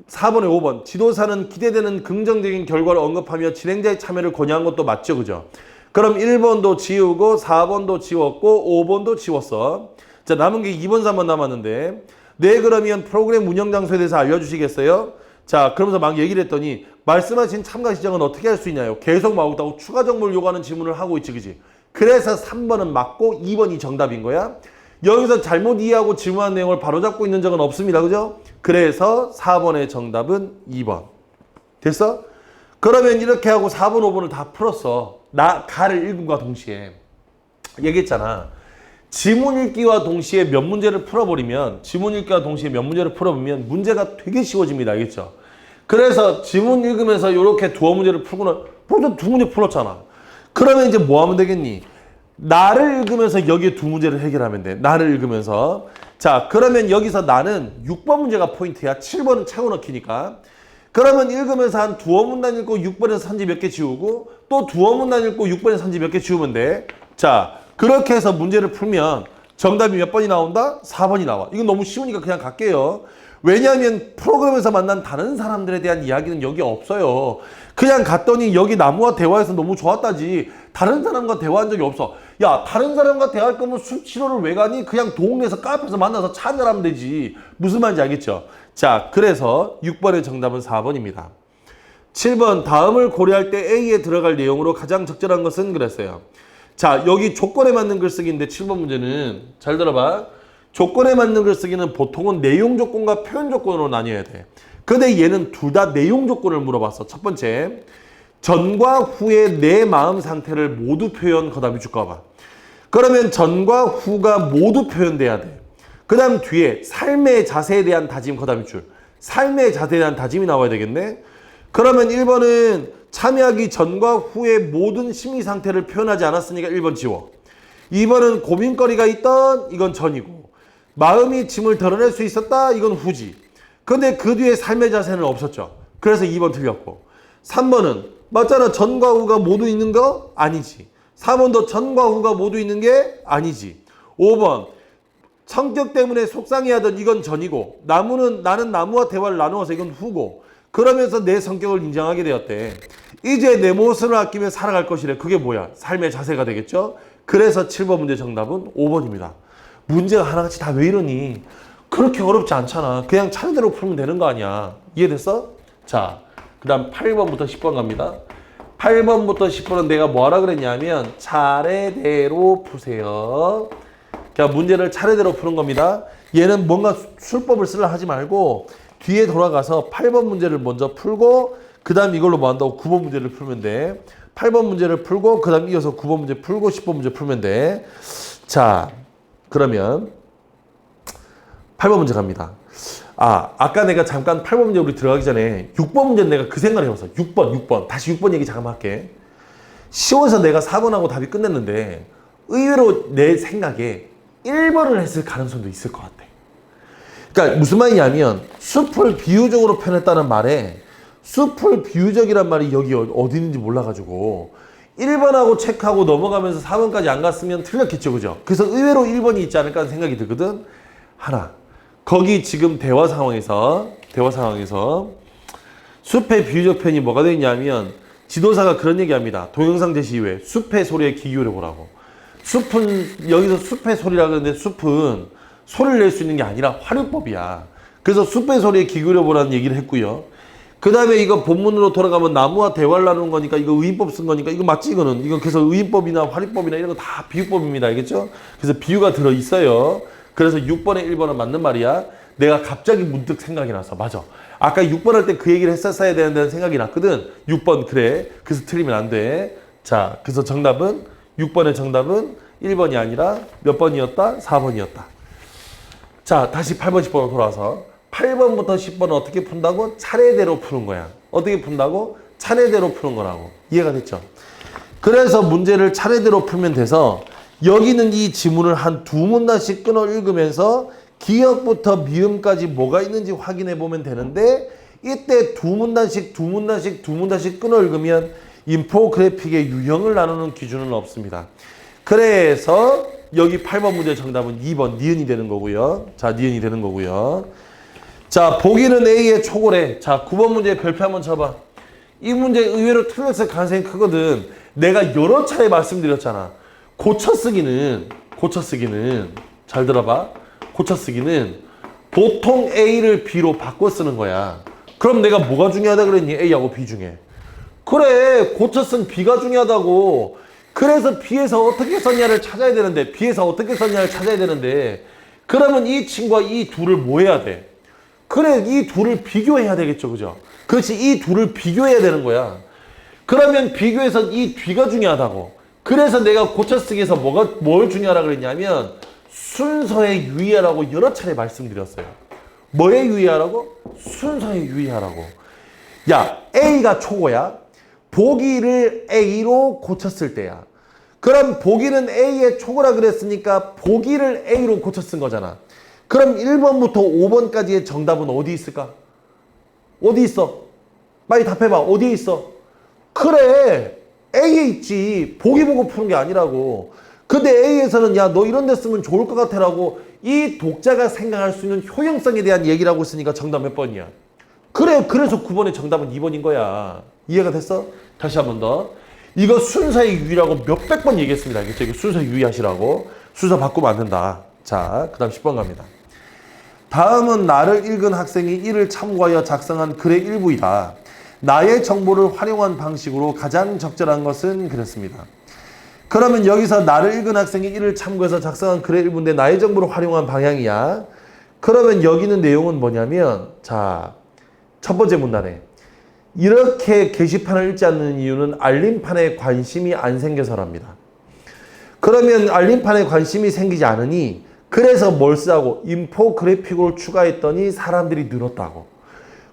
4번에 5번 지도사는 기대되는 긍정적인 결과를 언급하며 진행자의 참여를 권유한 것도 맞죠, 그죠? 그럼 1번도 지우고 4번도 지웠고 5번도 지웠어. 자, 남은 게 2번, 3번 남았는데 네, 그러면 프로그램 운영 장소에 대해서 알려주시겠어요? 자, 그러면서 막 얘기를 했더니 말씀하신 참가 시장은 어떻게 할 수 있냐요? 계속 막다고 추가 정보를 요구하는 질문을 하고 있지, 그지? 그래서 3번은 맞고 2번이 정답인 거야. 여기서 잘못 이해하고 질문한 내용을 바로잡고 있는 적은 없습니다. 그죠? 그래서 4번의 정답은 2번. 됐어? 그러면 이렇게 하고 4번, 5번을 다 풀었어. 가를 읽음과 동시에. 얘기했잖아. 지문 읽기와 동시에 몇 문제를 풀어버리면 문제가 되게 쉬워집니다. 알겠죠? 그래서 지문 읽으면서 이렇게 두어 문제를 풀고는 벌써 두 문제 풀었잖아. 그러면 이제 뭐 하면 되겠니? 나를 읽으면서 여기에 두 문제를 해결하면 돼. 나를 읽으면서. 자, 그러면 여기서 나는 6번 문제가 포인트야. 7번은 차고 넣기니까. 그러면 읽으면서 한 두어 문단 읽고 6번에서 선지 몇 개 지우고 또 두어 문단 읽고 6번에서 선지 몇 개 지우면 돼. 자, 그렇게 해서 문제를 풀면 정답이 몇 번이 나온다? 4번이 나와. 이건 너무 쉬우니까 그냥 갈게요. 왜냐하면 프로그램에서 만난 다른 사람들에 대한 이야기는 여기 없어요. 그냥 갔더니 여기 나무와 대화해서 너무 좋았다지 다른 사람과 대화한 적이 없어. 야, 다른 사람과 대화할 거면 수치료를 왜 가니? 그냥 동네에서 카페에서 만나서 차 한잔하면 되지. 무슨 말인지 알겠죠? 자, 그래서 6번의 정답은 4번입니다. 7번 다음을 고려할 때 A에 들어갈 내용으로 가장 적절한 것은 그랬어요. 자, 여기 조건에 맞는 글쓰기인데 7번 문제는 잘 들어봐. 조건에 맞는 글쓰기는 보통은 내용 조건과 표현 조건으로 나뉘어야 돼. 근데 얘는 둘 다 내용 조건을 물어봤어. 첫 번째, 전과 후의 내 마음 상태를 모두 표현, 그 다음에 줄까 봐. 그러면 전과 후가 모두 표현돼야 돼. 그 다음 뒤에 삶의 자세에 대한 다짐, 그 다음에 줄. 삶의 자세에 대한 다짐이 나와야 되겠네. 그러면 1번은 참여하기 전과 후의 모든 심리 상태를 표현하지 않았으니까 1번 지워. 2번은 고민거리가 있던, 이건 전이고. 마음이 짐을 덜어낼 수 있었다, 이건 후지. 근데 그 뒤에 삶의 자세는 없었죠. 그래서 2번 틀렸고. 3번은 맞잖아. 전과 후가 모두 있는 거? 아니지. 4번도 전과 후가 모두 있는 게 아니지. 5번 성격 때문에 속상해하던, 이건 전이고. 나는 나무와 대화를 나누어서, 이건 후고. 그러면서 내 성격을 인정하게 되었대. 이제 내 모습을 아끼며 살아갈 것이래. 그게 뭐야? 삶의 자세가 되겠죠? 그래서 7번 문제 정답은 5번입니다. 문제가 하나같이 다 왜 이러니? 그렇게 어렵지 않잖아. 그냥 차례대로 풀면 되는 거 아니야. 이해됐어? 자, 그 다음 8번부터 10번 갑니다. 8번부터 10번은 내가 뭐라 그랬냐면 차례대로 푸세요. 그러니까 문제를 차례대로 푸는 겁니다. 얘는 뭔가 술법을 쓰려 하지 말고 뒤에 돌아가서 8번 문제를 먼저 풀고 그 다음 이걸로 뭐 한다고 9번 문제를 풀면 돼. 8번 문제를 풀고 그 다음 이어서 9번 문제 풀고 10번 문제 풀면 돼. 자, 그러면 8번 문제 갑니다. 아까 내가 잠깐 8번 문제 우리 들어가기 전에 6번 문제는 내가 그 생각을 해봤어. 6번. 다시 6번 얘기 잠깐만 할게. 쉬워서 내가 4번하고 답이 끝냈는데 의외로 내 생각에 1번을 했을 가능성도 있을 것 같아. 그러니까 무슨 말이냐면 숲을 비유적으로 표현했다는 말에 숲을 비유적이란 말이 여기 어디 있는지 몰라가지고 1번하고 체크하고 넘어가면서 4번까지 안 갔으면 틀렸겠죠. 그죠? 그래서 의외로 1번이 있지 않을까 하는 생각이 들거든. 하나. 거기 지금 대화 상황에서 숲의 비유적 표현이 뭐가 되어 있냐면 지도사가 그런 얘기합니다. 동영상 제시 이후에 숲의 소리에 귀 기울여 보라고. 숲은 여기서 숲의 소리라 그러는데 숲은 소리를 낼 수 있는 게 아니라 화류법이야. 그래서 숲의 소리에 귀 기울여 보라는 얘기를 했고요. 그 다음에 이거 본문으로 돌아가면 나무와 대화를 나누는 거니까 이거 의인법 쓴 거니까 이거 맞지 이거는. 이거 그래서 의인법이나 화류법이나 이런 거 다 비유법입니다. 알겠죠? 그래서 비유가 들어 있어요. 그래서 6번에 1번은 맞는 말이야. 내가 갑자기 문득 생각이 나서 맞아. 아까 6번 할 때 그 얘기를 했었어야 되는데 생각이 났거든. 6번 그래. 그래서 틀리면 안 돼. 자, 그래서 정답은 6번의 정답은 1번이 아니라 몇 번이었다? 4번이었다. 자, 다시 8번, 10번으로 돌아와서 8번부터 10번은 어떻게 푼다고? 차례대로 푸는 거야. 어떻게 푼다고? 차례대로 푸는 거라고. 이해가 됐죠? 그래서 문제를 차례대로 풀면 돼서 여기는 이 지문을 한 두 문단씩 끊어 읽으면서 기역부터 미음까지 뭐가 있는지 확인해 보면 되는데 이때 두 문단씩 끊어 읽으면 인포그래픽의 유형을 나누는 기준은 없습니다. 그래서 여기 8번 문제 정답은 2번 니은이 되는 거고요. 자, 니은이 되는 거고요. 자, 보기는 A의 초고래. 자, 9번 문제 별표 한번 쳐봐. 이 문제 의외로 틀렸을 가능성이 크거든. 내가 여러 차례 말씀드렸잖아. 고쳐쓰기는 잘 들어봐. 고쳐쓰기는 보통 A를 B로 바꿔 쓰는 거야. 그럼 내가 뭐가 중요하다 그랬니? A하고 B 중에. 그래, 고쳐 쓴 B가 중요하다고. 그래서 B에서 어떻게 썼냐를 찾아야 되는데 그러면 이 친구와 이 둘을 뭐 해야 돼? 그래, 이 둘을 비교해야 되겠죠. 그죠? 그렇지, 이 둘을 비교해야 되는 거야. 그러면 비교해서 이 뒤가 중요하다고. 그래서 내가 고쳐쓰기에서 뭘 중요하라 그랬냐면 순서에 유의하라고 여러 차례 말씀드렸어요. 뭐에 유의하라고? 순서에 유의하라고. 야, A가 초고야. 보기를 A로 고쳤을 때야. 그럼 보기는 A의 초고라 그랬으니까 보기를 A로 고쳐 쓴 거잖아. 그럼 1번부터 5번까지의 정답은 어디 있을까? 어디 있어? 빨리 답해봐. 어디에 있어? 그래, A에 있지. 보기 보고 푸는 게 아니라고. 근데 A에서는 야, 너 이런 데 쓰면 좋을 것 같아 라고 이 독자가 생각할 수 있는 효용성에 대한 얘기라고 했으니까 정답 몇 번이야? 그래, 그래서 9번의 정답은 2번인 거야. 이해가 됐어? 다시 한 번 더. 이거 순서의 유의라고 몇백 번 얘기했습니다. 알겠죠? 이거 순서 유의하시라고. 순서 바꾸면 안 된다. 자, 그 다음 10번 갑니다. 다음은 나를 읽은 학생이 이를 참고하여 작성한 글의 일부이다. 나의 정보를 활용한 방식으로 가장 적절한 것은 그랬습니다. 그러면 여기서 나를 읽은 학생이 이를 참고해서 작성한 글의 일부인데 나의 정보를 활용한 방향이야. 그러면 여기 있는 내용은 뭐냐면 자, 첫 번째 문단에 이렇게 게시판을 읽지 않는 이유는 알림판에 관심이 안 생겨서랍니다. 그러면 알림판에 관심이 생기지 않으니 그래서 뭘 쓰라고? 인포그래픽을 추가했더니 사람들이 늘었다고.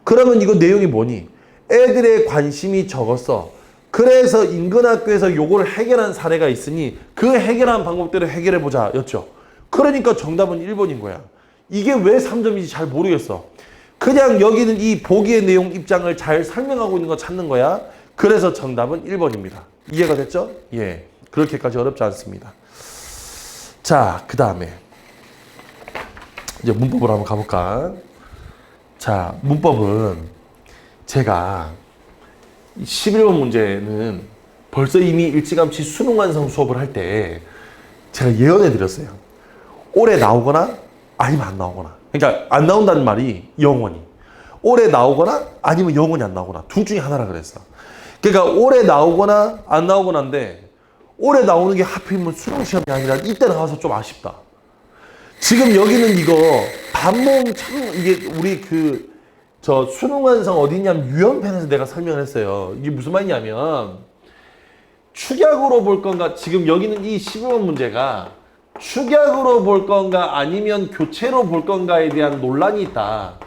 그러면 이거 내용이 뭐니? 애들의 관심이 적었어. 그래서 인근 학교에서 요거를 해결한 사례가 있으니 그 해결한 방법대로 해결해보자 였죠. 그러니까 정답은 1번인 거야. 이게 왜 3점인지 잘 모르겠어. 그냥 여기는 이 보기의 내용 입장을 잘 설명하고 있는 거 찾는 거야. 그래서 정답은 1번입니다. 이해가 됐죠? 예. 그렇게까지 어렵지 않습니다. 자, 그 다음에 이제 문법으로 한번 가볼까? 자, 문법은 제가 11번 문제는 벌써 이미 일찌감치 수능 완성 수업을 할 때 제가 예언해 드렸어요. 올해 나오거나 아니면 안 나오거나. 그러니까 안 나온다는 말이 영원히. 올해 나오거나 아니면 영원히 안 나오거나. 둘 중에 하나라 그랬어. 그러니까 올해 나오거나 안 나오거나인데 올해 나오는 게 하필이면 수능 시험이 아니라 이때 나와서 좀 아쉽다. 지금 여기는 이거 반모음 참 이게 우리 저 수능 완성 어디냐면 유연편에서 내가 설명을 했어요. 이게 무슨 말이냐면 축약으로 볼 건가 지금 여기는 이 15번 문제가 축약으로 볼 건가 아니면 교체로 볼 건가에 대한 논란이 있다.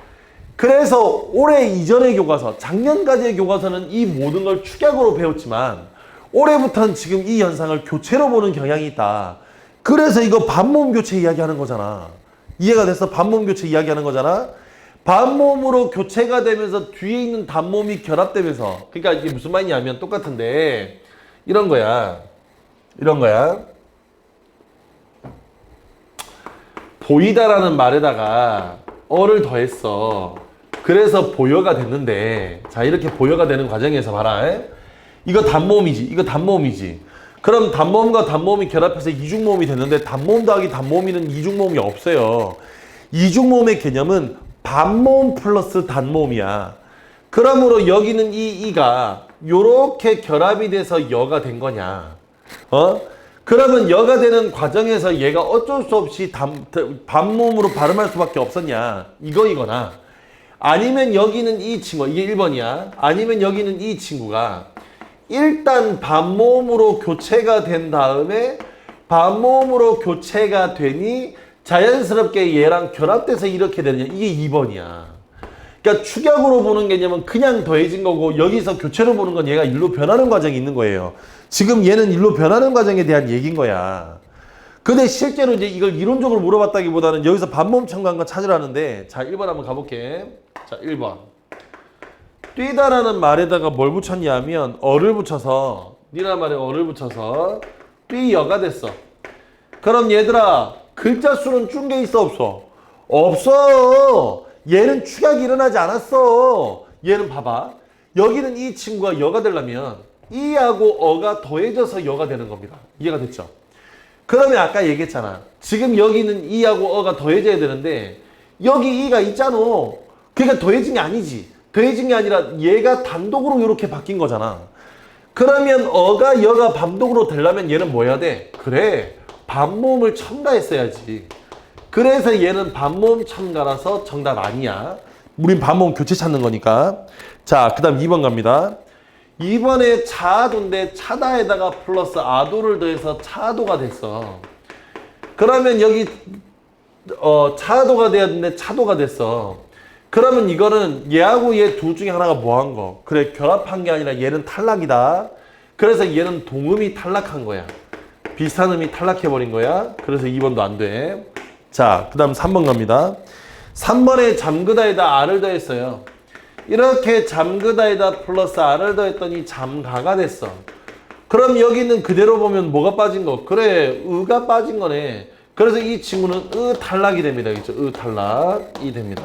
그래서 올해 이전의 교과서 작년까지의 교과서는 이 모든 걸 축약으로 배웠지만 올해부터는 지금 이 현상을 교체로 보는 경향이 있다. 그래서 이거 반모음 교체 이야기하는 거잖아. 이해가 됐어? 반모음 교체 이야기하는 거잖아. 반모음으로 교체가 되면서 뒤에 있는 단모음이 결합되면서 그러니까 이게 무슨 말이냐면 똑같은데 이런 거야. 이런 거야. 보이다라는 말에다가 어를 더했어. 그래서 보여가 됐는데 자 이렇게 보여가 되는 과정에서 봐라. 이거 단모음이지. 이거 단모음이지. 그럼 단모음과 단모음이 결합해서 이중모음이 됐는데 단모음 더하기 단모음이는 이중모음이 없어요. 이중모음의 개념은 반모음 플러스 단모음이야. 그러므로 여기는 이 이가 요렇게 결합이 돼서 여가 된 거냐. 그러면 여가 되는 과정에서 얘가 어쩔 수 없이 반모음으로 발음할 수밖에 없었냐. 이거나 아니면 여기는 이 친구 이게 1번이야. 아니면 여기는 이 친구가 일단 반모음으로 교체가 된 다음에 반모음으로 교체가 되니 자연스럽게 얘랑 결합돼서 이렇게 되느냐. 이게 2번이야. 그러니까 축약으로 보는 개념은 그냥 더해진 거고 여기서 교체로 보는 건 얘가 일로 변하는 과정이 있는 거예요. 지금 얘는 일로 변하는 과정에 대한 얘기인 거야. 근데 실제로 이제 이걸 이론적으로 물어봤다기보다는 여기서 반모음 첨가한 거 찾으라는데 자 1번 한번 가볼게. 자 1번 뛰다라는 말에다가 뭘 붙였냐 하면 어를 붙여서 니라는 말에 어를 붙여서 뛰여가 됐어. 그럼 얘들아 글자 수는 준 게 있어 없어? 없어. 얘는 축약이 일어나지 않았어. 얘는 봐봐. 여기는 이 친구가 여가 되려면 이하고 어가 더해져서 여가 되는 겁니다. 이해가 됐죠? 그러면 아까 얘기했잖아. 지금 여기는 이하고 어가 더해져야 되는데 여기 이가 있잖아. 그러니까 더해진 게 아니지. 더해진 게 아니라 얘가 단독으로 이렇게 바뀐 거잖아. 그러면 어가 여가 반독으로 되려면 얘는 뭐 해야 돼? 그래. 반모음을 첨가했어야지. 그래서 얘는 반모음 첨가라서 정답 아니야. 우린 반모음 교체 찾는 거니까. 자, 그 다음 2번 갑니다. 2번에 차도인데 차다에다가 플러스 아도를 더해서 차도가 됐어. 그러면 여기 차도가 돼야 되는데 차도가 됐어. 그러면 이거는 얘하고 얘 둘 중에 하나가 뭐 한 거? 그래, 결합한 게 아니라 얘는 탈락이다. 그래서 얘는 동음이 탈락한 거야. 비슷한 음이 탈락해버린 거야. 그래서 2번도 안 돼. 자, 그 다음 3번 갑니다. 3번에 잠그다에다 R을 더했어요. 이렇게 잠그다에다 플러스 R을 더했더니 잠가가 됐어. 그럼 여기는 그대로 보면 뭐가 빠진 거? 그래, 의가 빠진 거네. 그래서 이 친구는 의 탈락이 됩니다. 그렇죠? 의 탈락이 됩니다.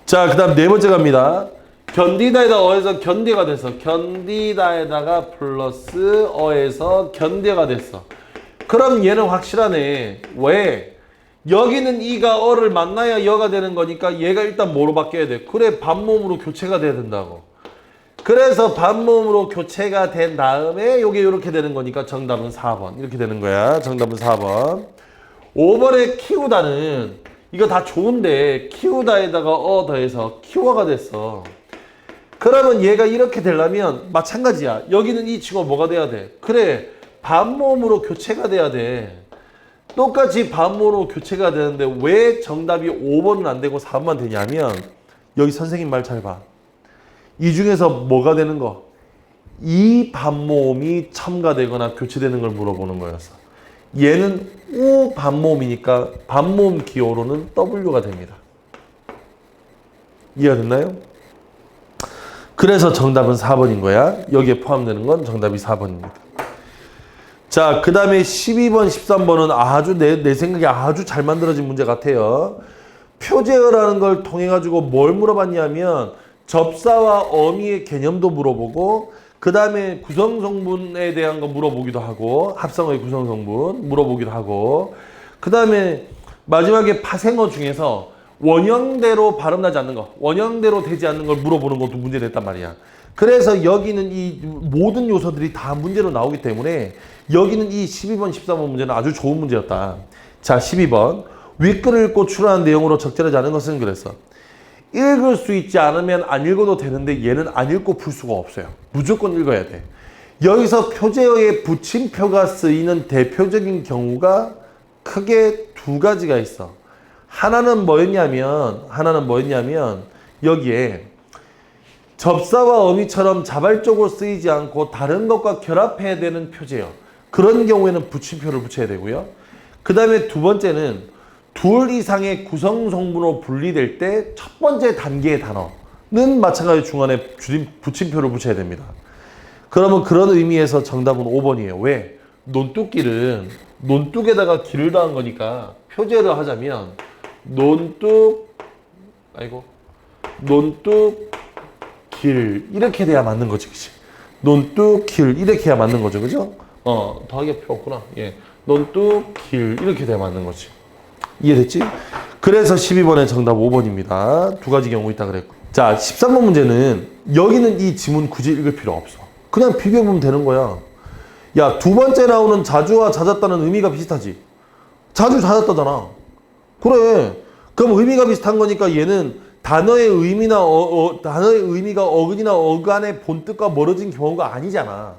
자, 그 다음 네 번째 갑니다. 견디다에다 어에서 견디가 됐어. 견디다에다가 플러스 어에서 견디가 됐어. 그럼 얘는 확실하네. 왜? 여기는 이가 어를 만나야 여가 되는 거니까 얘가 일단 뭐로 바뀌어야 돼? 그래, 반모음으로 교체가 돼야 된다고. 그래서 반모음으로 교체가 된 다음에 요게 이렇게 되는 거니까 정답은 4번. 이렇게 되는 거야. 정답은 4번. 5번에 키우다는 이거 다 좋은데 키우다에다가 더해서 키워가 됐어. 그러면 얘가 이렇게 되려면 마찬가지야. 여기는 이 친구가 뭐가 돼야 돼? 그래, 반모음으로 교체가 돼야 돼. 똑같이 반모음으로 교체가 되는데 왜 정답이 5번은 안 되고 4번만 되냐면 여기 선생님 말 잘 봐. 이 중에서 뭐가 되는 거? 이 반모음이 첨가되거나 교체되는 걸 물어보는 거였어. 얘는 우 반모음이니까 반모음 기호로는 W가 됩니다. 이해가 됐나요? 그래서 정답은 4번인 거야. 여기에 포함되는 건 정답이 4번입니다. 자, 그 다음에 12번, 13번은 아주 내 생각에 아주 잘 만들어진 문제 같아요. 표제어라는 걸 통해 가지고 뭘 물어봤냐면 접사와 어미의 개념도 물어보고 그 다음에 구성성분에 대한 거 물어보기도 하고 합성어의 구성성분 물어보기도 하고 그 다음에 마지막에 파생어 중에서 원형대로 발음나지 않는 거, 원형대로 되지 않는 걸 물어보는 것도 문제 냈단 말이야. 그래서 여기는 이 모든 요소들이 다 문제로 나오기 때문에 여기는 이 12번, 13번 문제는 아주 좋은 문제였다. 자, 12번. 윗글을 읽고 추론한 내용으로 적절하지 않은 것은 그랬어. 읽을 수 있지 않으면 안 읽어도 되는데 얘는 안 읽고 풀 수가 없어요. 무조건 읽어야 돼. 여기서 표제어에 붙임표가 쓰이는 대표적인 경우가 크게 두 가지가 있어. 하나는 뭐였냐면 여기에 접사와 어미처럼 자발적으로 쓰이지 않고 다른 것과 결합해야 되는 표제어. 그런 경우에는 붙임표를 붙여야 되고요. 그 다음에 두 번째는 둘 이상의 구성성분으로 분리될 때 첫 번째 단계의 단어는 마찬가지로 중간에 붙임표를 붙여야 됩니다. 그러면 그런 의미에서 정답은 5번이에요. 왜? 논뚝길은 논뚝에다가 길을 더한 거니까 표제를 하자면 논뚝 길 이렇게 돼야 맞는 거지, 그치? 논뚝 길 이렇게 해야 맞는 거죠, 그죠? 더하기 필요 없구나. 예, 논뚝 길 이렇게 돼야 맞는 거지. 이해됐지? 그래서 12번의 정답 5번입니다. 두 가지 경우 있다 그랬고. 자, 13번 문제는 여기는 이 지문 굳이 읽을 필요 없어. 그냥 비교해보면 되는 거야. 야, 두 번째 나오는 자주와 잦았다는 의미가 비슷하지? 자주 잦았다잖아. 그래. 그럼 의미가 비슷한 거니까 얘는 단어의 의미나 단어의 의미가 어근이나 어간의 본뜻과 멀어진 경우가 아니잖아.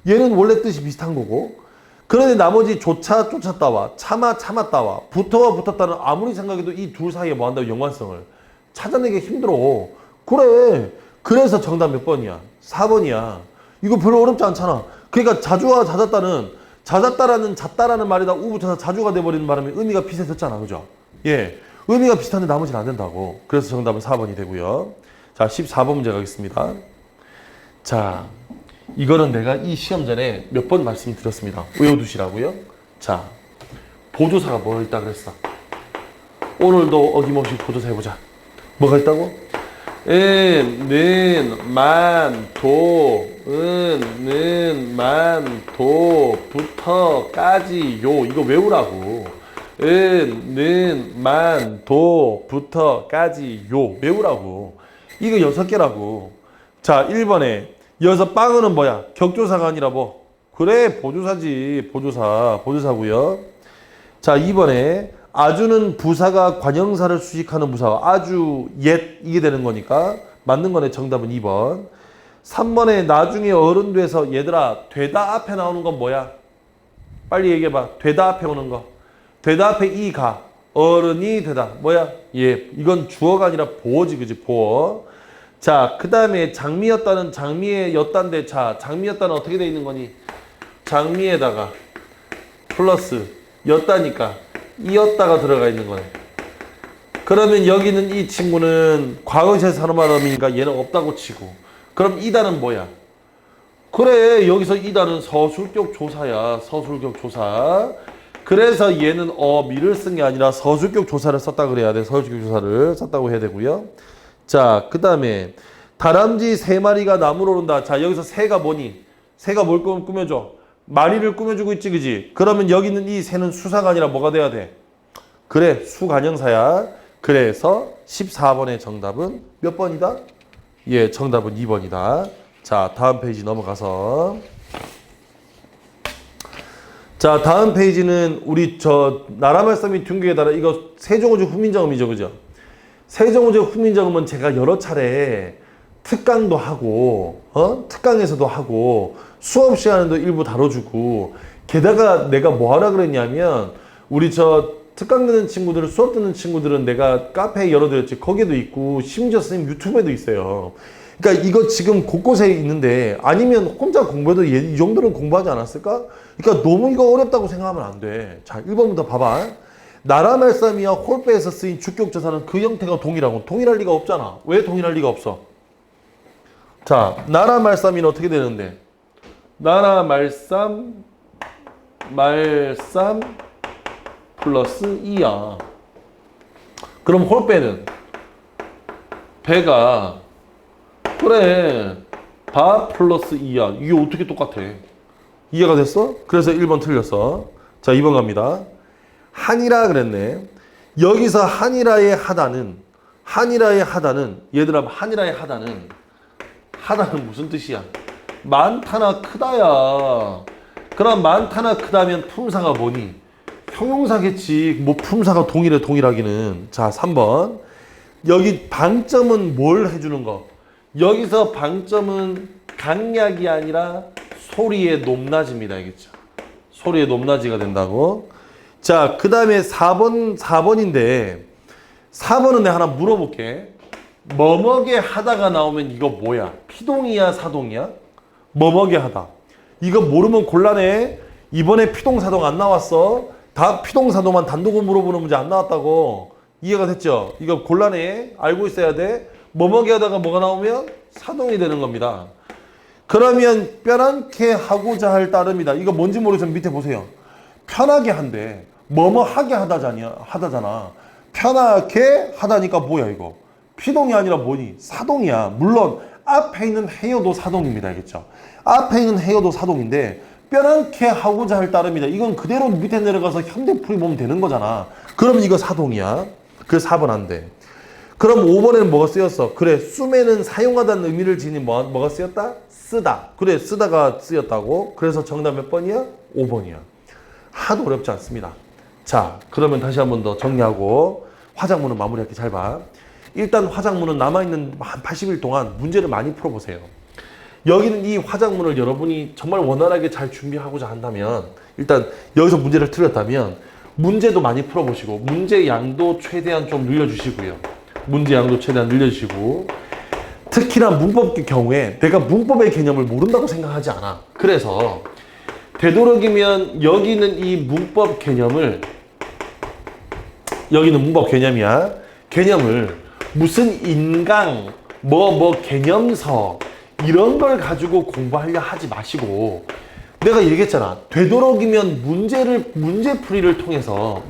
얘는 원래 뜻이 비슷한 거고. 그런데 나머지 조차 쫓았다와 참았다와 붙어와 붙었다는 아무리 생각해도 이 둘 사이에 뭐 한다고 연관성을 찾아내기 힘들어. 그래. 그래서 정답 몇 번이야? 4번이야. 이거 별로 어렵지 않잖아. 그러니까 자주와 잦았다라는 잦다라는 말에다 우 붙여서 자주가 돼버리는 바람에 의미가 비슷해졌잖아. 그죠? 예. 의미가 비슷한데 나머지는 안 된다고. 그래서 정답은 4번이 되고요. 자, 14번 문제 가겠습니다. 자, 이거는 내가 이 시험 전에 몇 번 말씀드렸습니다. 외워두시라고요. 자, 보조사가 뭐 있다 그랬어? 오늘도 어김없이 보조사 해보자. 뭐가 있다고? 부터까지요. 이거 외우라고. 부터까지요. 외우라고. 이거 6개라고. 자, 1번에 여기서 빵은 뭐야? 격조사가 아니라 뭐? 그래, 보조사지. 보조사고요. 자, 2번에 아주는 부사가 관형사를 수식하는 부사와 아주 옛 이게 되는 거니까 맞는 거네. 정답은 2번. 3번에 나중에 어른 돼서 얘들아 되다 앞에 나오는 건 뭐야? 빨리 얘기해봐. 되다 앞에 오는 거. 되다 앞에 이 가. 어른이 되다. 뭐야? 예, 이건 주어가 아니라 보어지, 그지? 보어. 자, 그 다음에 장미였다는 장미의 였단데, 자, 장미였다는 어떻게 돼 있는 거니? 장미에다가 플러스 였다니까 이었다가 들어가 있는 거네. 그러면 여기는 이 친구는 과거시에 사는 발음이니까 얘는 없다고 치고, 그럼 이다는 뭐야? 그래, 여기서 이다는 서술격 조사야. 서술격 조사. 그래서 얘는 미를 쓴 게 아니라 서술격 조사를 썼다 그래야 돼. 서술격 조사를 썼다고 해야 되고요. 자, 그 다음에 다람쥐 3마리가 나무로 오른다. 자, 여기서 새가 뭐니? 새가 뭘 꾸며줘? 마리를 꾸며주고 있지, 그지? 그러면 여기는 이 새는 수사가 아니라 뭐가 돼야 돼? 그래, 수관형사야. 그래서 14번의 정답은 몇 번이다? 예, 정답은 2번이다. 자, 다음 페이지 넘어가서. 자, 다음 페이지는 우리 나라말싸 및 흉기에 따라 이거 세종호주 후민정음이죠, 그죠? 세종호주 후민정음은 제가 여러 차례 특강도 하고, 특강에서도 하고, 수업 시간에도 일부 다뤄주고, 게다가 내가 뭐 하라 그랬냐면, 우리 특강 듣는 친구들은, 수업 듣는 친구들은 내가 카페에 열어드렸지, 거기에도 있고, 심지어 선생님 유튜브에도 있어요. 그러니까 이거 지금 곳곳에 있는데, 아니면 혼자 공부해도 이 정도는 공부하지 않았을까? 그러니까 너무 이거 어렵다고 생각하면 안 돼. 자, 1번부터 봐봐. 나라말싸미와 홀배에서 쓰인 주격조사는 그 형태가 동일하고, 동일할 리가 없잖아. 왜 동일할 리가 없어? 자, 나라말싸미는 어떻게 되는데? 나라말쌈, 말쌈 플러스 2야. 그럼 홀배는? 배가, 그래, 바 플러스 2야. 이게 어떻게 똑같아? 이해가 됐어? 그래서 1번 틀렸어. 자, 2번 갑니다. 한이라 그랬네. 여기서 한이라의 하다는 얘들아, 한이라의 하다는 무슨 뜻이야? 많다나 크다야. 그럼 많다나 크다면 품사가 뭐니? 형용사겠지. 뭐 품사가 동일하기는. 자, 3번. 여기 방점은 뭘 해주는 거? 여기서 방점은 강약이 아니라 소리의 높낮이입니다. 알겠죠? 소리의 높낮이가 된다고. 자, 그 다음에 4번인데 4번은 내가 하나 물어볼게. 뭐뭐게 하다가 나오면 이거 뭐야? 피동이야, 사동이야? 뭐뭐게 하다. 이거 모르면 곤란해. 이번에 피동사동 안 나왔어. 다 피동사동만 단독으로 물어보는 문제 안 나왔다고. 이해가 됐죠? 이거 곤란해. 알고 있어야 돼. 뭐뭐게 하다가 뭐가 나오면 사동이 되는 겁니다. 그러면 편안케 하고자 할 따름이다. 이거 뭔지 모르겠지만 밑에 보세요. 편하게 한대. 뭐뭐 하게 하다잖아. 편하게 하다니까 뭐야 이거? 피동이 아니라 뭐니? 사동이야. 물론 앞에 있는 해여도 사동입니다. 알겠죠? 앞에 있는 해여도 사동인데 편안케 하고자 할 따름이다. 이건 그대로 밑에 내려가서 현대풀이 보면 되는 거잖아. 그럼 이거 사동이야. 그래서 4번 안 돼. 그럼 5번에는 뭐가 쓰였어? 그래, 쏨에는 사용하다는 의미를 지닌 뭐가 쓰였다? 쓰다. 그래, 쓰다가 쓰였다고. 그래서 정답 몇 번이야? 5번이야. 하도 어렵지 않습니다. 자, 그러면 다시 한 번 더 정리하고 화작문은 마무리할게. 잘 봐. 일단 화작문은 남아있는 한 80일 동안 문제를 많이 풀어보세요. 여기는 이 화작문을 여러분이 정말 원활하게 잘 준비하고자 한다면 일단 여기서 문제를 틀렸다면 문제도 많이 풀어보시고 문제 양도 최대한 좀 늘려주시고요. 문제 양도 최대한 늘려주시고 특히나 문법의 경우에 내가 문법의 개념을 모른다고 생각하지 않아. 그래서 되도록이면 여기는 이 문법 개념을 여기는 문법 개념이야. 개념을 무슨 인강 개념서 이런 걸 가지고 공부하려 하지 마시고 내가 얘기했잖아. 되도록이면 문제풀이를 통해서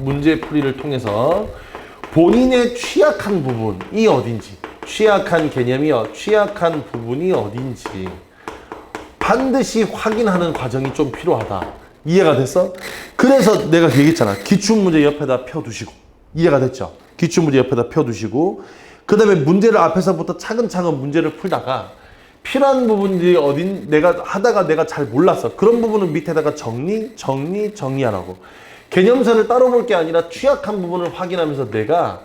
본인의 취약한 부분이 어딘지, 취약한 개념이요, 취약한 부분이 어딘지 반드시 확인하는 과정이 좀 필요하다. 이해가 됐어? 그래서 내가 얘기했잖아. 기출문제 옆에다 펴두시고. 이해가 됐죠? 기출문제 옆에다 펴두시고 그 다음에 문제를 앞에서부터 차근차근 문제를 풀다가 필요한 부분들이 내가 하다가 내가 잘 몰랐어. 그런 부분은 밑에다가 정리하라고. 개념서를 따로 볼 게 아니라 취약한 부분을 확인하면서 내가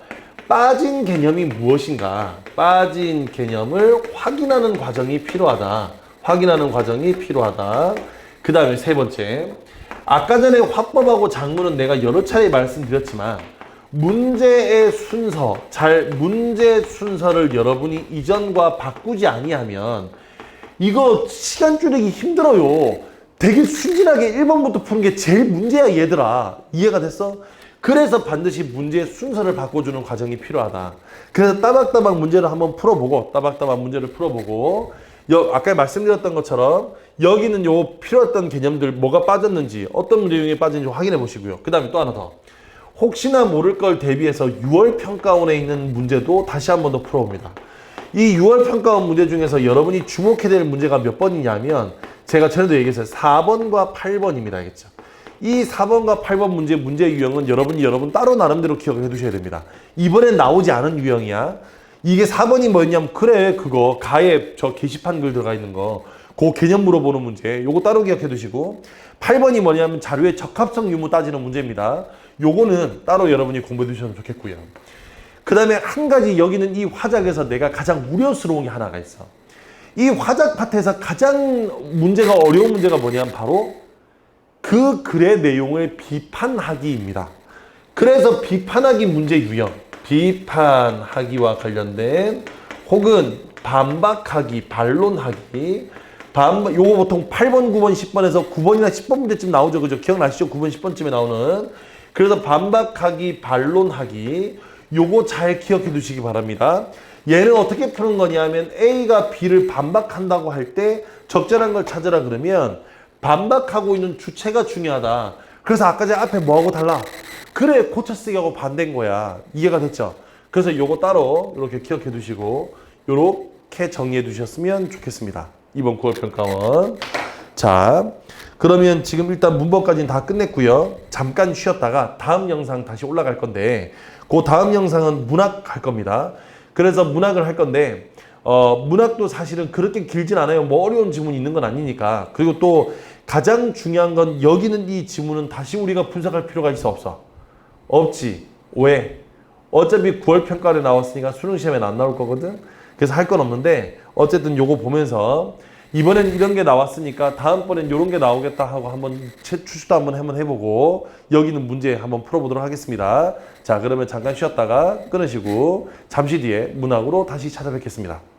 빠진 개념이 무엇인가, 빠진 개념을 확인하는 과정이 필요하다. 그 다음에 세 번째, 아까 전에 화법하고 작문은 내가 여러 차례 말씀드렸지만 문제 순서를 여러분이 이전과 바꾸지 아니하면 이거 시간 줄이기 힘들어요. 되게 순진하게 1번부터 푸는 게 제일 문제야 얘들아. 이해가 됐어? 그래서 반드시 문제의 순서를 바꿔주는 과정이 필요하다. 그래서 따박따박 문제를 한번 풀어보고 아까 말씀드렸던 것처럼 여기는 요 필요했던 개념들 뭐가 빠졌는지 어떤 문제 중에 빠졌는지 확인해 보시고요. 그 다음에 또 하나 더. 혹시나 모를 걸 대비해서 6월 평가원에 있는 문제도 다시 한 번 더 풀어봅니다. 이 6월 평가원 문제 중에서 여러분이 주목해야 될 문제가 몇 번이냐면 제가 전에도 얘기했어요. 4번과 8번입니다. 알겠죠? 이 4번과 8번 문제 유형은 여러분 따로 나름대로 기억을 해 두셔야 됩니다. 이번엔 나오지 않은 유형이야. 이게 4번이 뭐였냐면 그래 그거 가에 저 게시판 글 들어가 있는 거 그 개념 물어보는 문제 요거 따로 기억해 두시고 8번이 뭐냐면 자료의 적합성 유무 따지는 문제입니다. 요거는 따로 여러분이 공부해 두시면 좋겠고요. 그 다음에 한 가지 여기는 이 화작에서 내가 가장 우려스러운 게 하나가 있어. 이 화작 파트에서 가장 문제가 어려운 문제가 뭐냐면 바로 그 글의 내용을 비판하기입니다. 그래서 비판하기 문제 유형, 비판하기와 관련된 혹은 반박하기, 반론하기, 요거 보통 8번, 9번, 10번에서 9번이나 10번 문제쯤 나오죠. 그죠? 기억나시죠? 9번, 10번쯤에 나오는. 그래서 반박하기, 반론하기, 요거 잘 기억해 두시기 바랍니다. 얘는 어떻게 푸는 거냐면 A가 B를 반박한다고 할 때 적절한 걸 찾으라 그러면 반박하고 있는 주체가 중요하다. 그래서 아까 전에 앞에 뭐하고 달라? 그래 고쳐쓰기하고 반대인 거야. 이해가 됐죠? 그래서 요거 따로 이렇게 기억해 두시고 요렇게 정리해 두셨으면 좋겠습니다. 이번 9월 평가원. 자, 그러면 지금 일단 문법까지는 다 끝냈고요. 잠깐 쉬었다가 다음 영상 다시 올라갈 건데 그 다음 영상은 문학 할 겁니다. 그래서 문학을 할 건데 문학도 사실은 그렇게 길진 않아요. 뭐 어려운 지문이 있는 건 아니니까. 그리고 또 가장 중요한 건 여기는 이 지문은 다시 우리가 분석할 필요가 있어 없어? 없지. 왜? 어차피 9월 평가에 나왔으니까 수능 시험에는 안 나올 거거든. 그래서 할 건 없는데 어쨌든 요거 보면서 이번엔 이런 게 나왔으니까 다음번엔 이런 게 나오겠다 하고 한번 추측도 한번 해보고 여기는 문제 한번 풀어보도록 하겠습니다. 자, 그러면 잠깐 쉬었다가 끊으시고 잠시 뒤에 문학으로 다시 찾아뵙겠습니다.